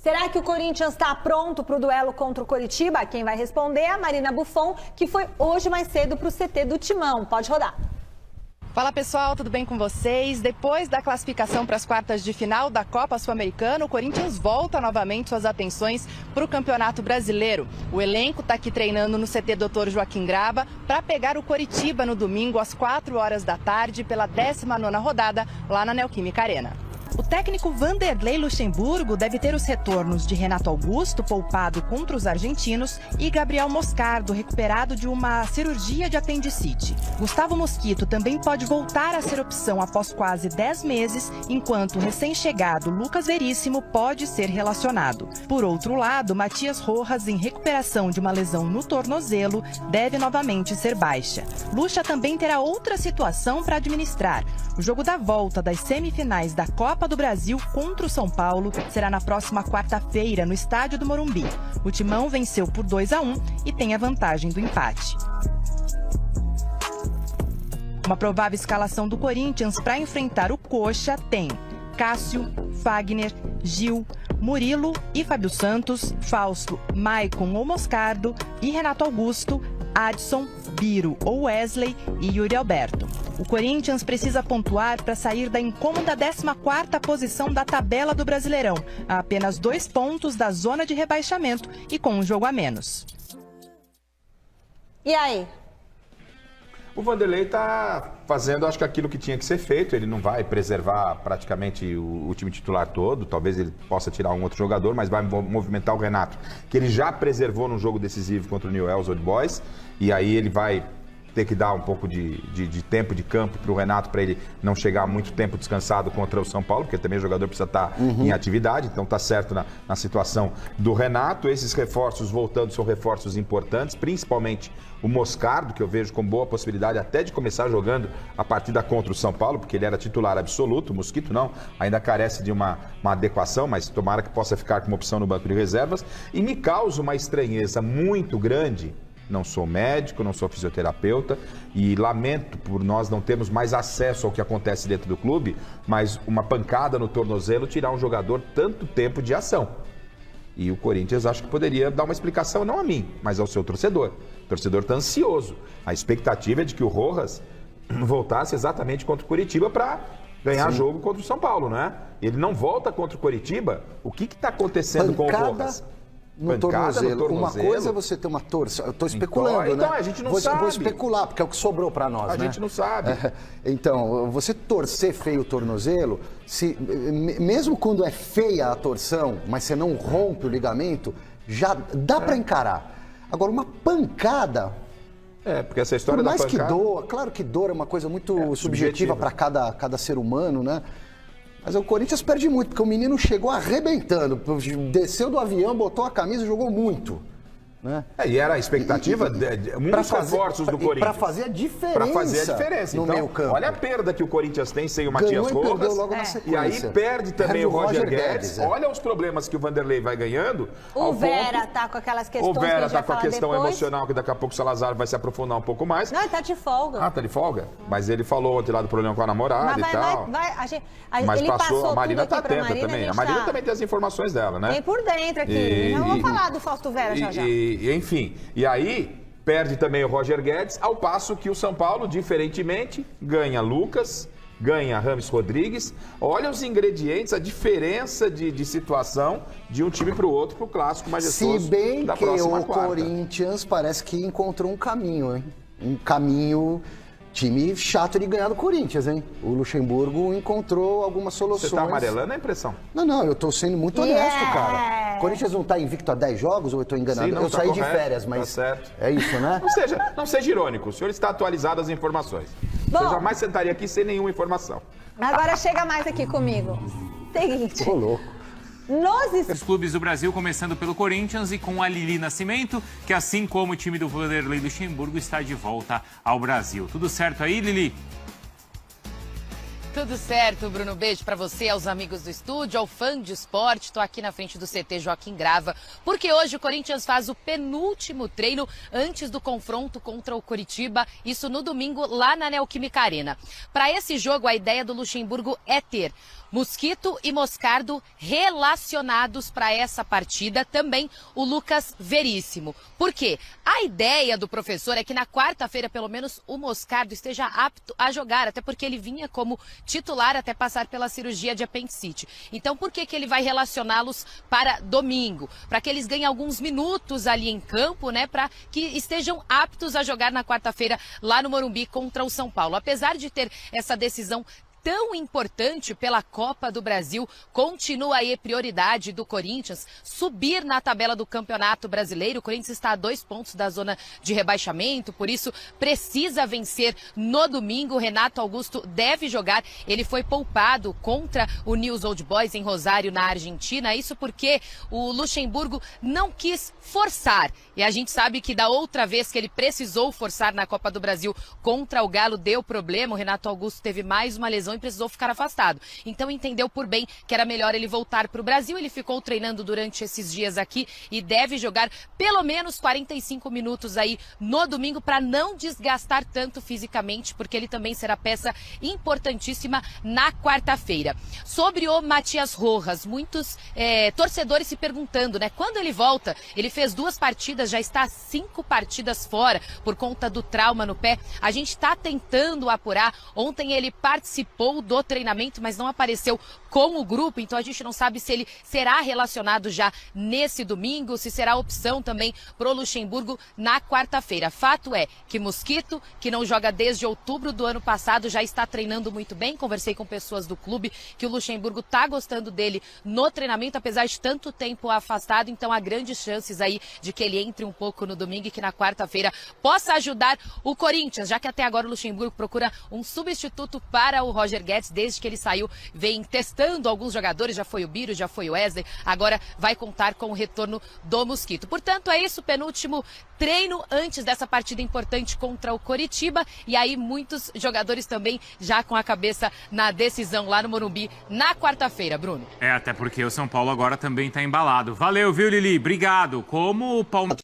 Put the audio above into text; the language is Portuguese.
Será que o Corinthians está pronto para o duelo contra o Coritiba? Quem vai responder é a Marina Buffon, que foi hoje mais cedo para o CT do Timão. Pode rodar. Fala pessoal, tudo bem com vocês? Depois da classificação para as quartas de final da Copa Sul-Americana, o Corinthians volta novamente suas atenções para o Campeonato Brasileiro. O elenco está aqui treinando no CT Dr. Joaquim Grava para pegar o Coritiba no domingo às 4 horas da tarde pela 19ª rodada lá na Neoquímica Arena. O técnico Vanderlei Luxemburgo deve ter os retornos de Renato Augusto, poupado contra os argentinos, e Gabriel Moscardo, recuperado de uma cirurgia de apendicite. Gustavo Mosquito também pode voltar a ser opção após quase 10 meses, enquanto o recém-chegado Lucas Veríssimo pode ser relacionado. Por outro lado, Matias Rojas, em recuperação de uma lesão no tornozelo, deve novamente ser baixa. Lucha também terá outra situação para administrar. O jogo da volta das semifinais da Copa do Brasil contra o São Paulo será na próxima quarta-feira, no estádio do Morumbi. O Timão venceu por 2-1 e tem a vantagem do empate. Uma provável escalação do Corinthians para enfrentar o Coxa tem Cássio, Fagner, Gil, Murilo e Fábio Santos, Fausto, Maicon ou Moscardo e Renato Augusto, Adson, Biro ou Wesley e Yuri Alberto. O Corinthians precisa pontuar para sair da incômoda 14ª posição da tabela do Brasileirão, a apenas 2 pontos da zona de rebaixamento e com um jogo a menos. E aí? O Vanderlei está fazendo, acho que aquilo que tinha que ser feito. Ele não vai preservar praticamente o time titular todo. Talvez ele possa tirar um outro jogador, mas vai movimentar o Renato, que ele já preservou no jogo decisivo contra o Newell's Old Boys. E aí ele vai ter que dar um pouco de tempo de campo para o Renato, para ele não chegar muito tempo descansado contra o São Paulo, porque também o jogador precisa estar em atividade, então está certo na situação do Renato. Esses reforços voltando são reforços importantes, principalmente o Moscardo, que eu vejo com boa possibilidade até de começar jogando a partida contra o São Paulo, porque ele era titular absoluto. O Mosquito não, ainda carece de uma adequação, mas tomara que possa ficar como opção no banco de reservas. E me causa uma estranheza muito grande. Não sou médico, não sou fisioterapeuta e lamento por nós não termos mais acesso ao que acontece dentro do clube, mas uma pancada no tornozelo tirar um jogador tanto tempo de ação. E o Corinthians acho que poderia dar uma explicação, não a mim, mas ao seu torcedor. O torcedor está ansioso. A expectativa é de que o Rojas voltasse exatamente contra o Coritiba para ganhar jogo contra o São Paulo, não é? Ele não volta contra o Coritiba. O que está acontecendo com o Rojas? No tornozelo. Uma coisa é você ter uma torção. Eu estou especulando, né? Então, a gente não sabe. Vou especular, porque é o que sobrou para nós, A gente não sabe. Então, você torcer feio o tornozelo, mesmo quando é feia a torção, mas você não rompe o ligamento, já dá para encarar. Agora, uma pancada... porque essa história por da mais pancada... que doa, claro que dor é uma coisa muito subjetiva para cada ser humano, né? Mas o Corinthians perde muito, porque o menino chegou arrebentando, desceu do avião, botou a camisa e jogou muito. Né? E era a expectativa de muitos reforços do Corinthians. Para fazer a diferença. Para fazer a diferença. No então, meio campo. olha a perda que o Corinthians tem sem o Matias Rojas. Perdeu logo na sequência. E aí perde também o Roger Guedes. Olha os problemas que o Vanderlei vai ganhando. O Vera tá com aquelas questões. O Vera tá com a questão depois. emocional, que daqui a pouco o Salazar vai se aprofundar um pouco mais. Não, ele tá de folga. Ah, tá de folga? Mas ele falou ontem lá do problema com a namorada e tal. Mas ele passou, a Marina tá tudo aqui atenta também. A Marina também tem as informações dela, né? Tem por dentro aqui. Não vou falar do Fausto Vera já. Enfim, e aí perde também o Roger Guedes, ao passo que o São Paulo, diferentemente, ganha Lucas, ganha Rames Rodrigues. Olha os ingredientes, a diferença de situação de um time para o outro, para o clássico majestoso. Se bem da que próxima o quarta. Corinthians parece que encontrou um caminho, hein? Um caminho... Time chato de ganhar do Corinthians, hein? O Luxemburgo encontrou algumas soluções. Você tá amarelando a impressão? Não, eu tô sendo muito honesto, cara. O Corinthians não tá invicto há 10 jogos ou eu tô enganado? Sim, eu tá saí correto, de férias, mas tá certo. É isso, né? Não seja irônico, o senhor está atualizado as informações. Bom, eu jamais sentaria aqui sem nenhuma informação. Agora chega mais aqui comigo. Seguinte. Tô louco. Os clubes do Brasil, começando pelo Corinthians e com a Lili Nascimento, que assim como o time do Vanderlei Luxemburgo está de volta ao Brasil. Tudo certo aí, Lili? Tudo certo, Bruno. Beijo pra você, aos amigos do estúdio, ao fã de esporte. Tô aqui na frente do CT Joaquim Grava, porque hoje o Corinthians faz o penúltimo treino antes do confronto contra o Coritiba, isso no domingo lá na Neoquímica Arena. Para esse jogo, a ideia do Luxemburgo é ter Mosquito e Moscardo relacionados para essa partida, também o Lucas Veríssimo. Por quê? A ideia do professor é que na quarta-feira, pelo menos, o Moscardo esteja apto a jogar, até porque ele vinha como titular até passar pela cirurgia de apendicite. Então, por que ele vai relacioná-los para domingo? Para que eles ganhem alguns minutos ali em campo, né? Para que estejam aptos a jogar na quarta-feira lá no Morumbi contra o São Paulo. Apesar de ter essa decisão tão importante pela Copa do Brasil, continua aí a prioridade do Corinthians subir na tabela do Campeonato Brasileiro. O Corinthians está a 2 pontos da zona de rebaixamento, por isso precisa vencer no domingo. Renato Augusto deve jogar, ele foi poupado contra o Newell's Old Boys em Rosário, na Argentina, isso porque o Luxemburgo não quis forçar, e a gente sabe que da outra vez que ele precisou forçar na Copa do Brasil contra o Galo deu problema, o Renato Augusto teve mais uma lesão e precisou ficar afastado. Então entendeu por bem que era melhor ele voltar para o Brasil. Ele ficou treinando durante esses dias aqui e deve jogar pelo menos 45 minutos aí no domingo para não desgastar tanto fisicamente, porque ele também será peça importantíssima na quarta-feira. Sobre o Matias Rojas, muitos torcedores se perguntando, né? Quando ele volta, ele fez 2 partidas, já está 5 partidas fora por conta do trauma no pé. A gente está tentando apurar. Ontem ele participou do treinamento, mas não apareceu com o grupo, então a gente não sabe se ele será relacionado já nesse domingo, se será opção também pro Luxemburgo na quarta-feira. Fato é que Mosquito, que não joga desde outubro do ano passado, já está treinando muito bem. Conversei com pessoas do clube que o Luxemburgo tá gostando dele no treinamento, apesar de tanto tempo afastado, então há grandes chances aí de que ele entre um pouco no domingo e que na quarta-feira possa ajudar o Corinthians, já que até agora o Luxemburgo procura um substituto para o Roger Guedes. Desde que ele saiu, vem testando alguns jogadores, já foi o Biro, já foi o Wesley, agora vai contar com o retorno do Mosquito. Portanto, é isso, penúltimo treino antes dessa partida importante contra o Coritiba, e aí muitos jogadores também já com a cabeça na decisão lá no Morumbi na quarta-feira, Bruno. Até porque o São Paulo agora também está embalado. Valeu, viu, Lili? Obrigado. Como o Palmeiras...